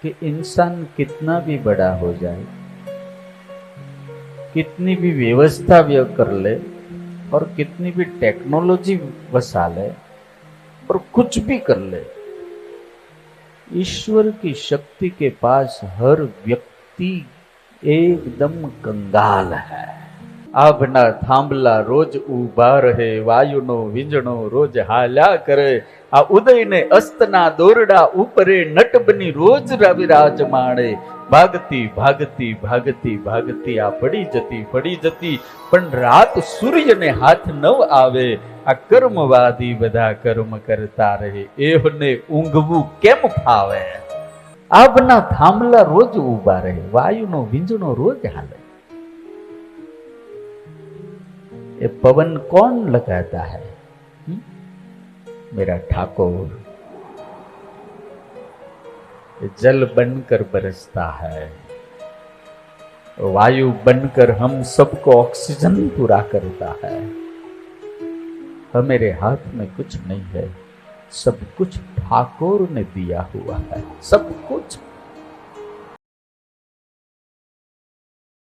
कि इंसान कितना भी बड़ा हो जाए, कितनी भी व्यवस्था कर ले और कितनी भी टेक्नोलॉजी बसा ले और कुछ भी कर ले, ईश्वर की शक्ति के पास हर व्यक्ति एकदम कंगाल है। आभना थांबला रोज उभा रहे, वायुनो वींजणो रोज हाल्या करे, आ उदय ने अस्तना दोरडा उपरे नट बनी रोज विराजमाणे। भागती भागती भागती भागती आ पड़ी जती पण रात सूर्य ने हाथ नव आवे। आ कर्मवादी बधा कर्म करता रहे, एहोने ઊંઘવું કેમ ફાવે। આભના થાંભલા રોજ ઉભા રહે, વાયુનો વીંજણો રોજ હાલે। ये पवन कौन लगाता है? मेरा ठाकुर। ये जल बनकर बरसता है, वायु बनकर हम सबको ऑक्सीजन पूरा करता है। मेरे हाथ में कुछ नहीं है, सब कुछ ठाकुर ने दिया हुआ है, सब कुछ।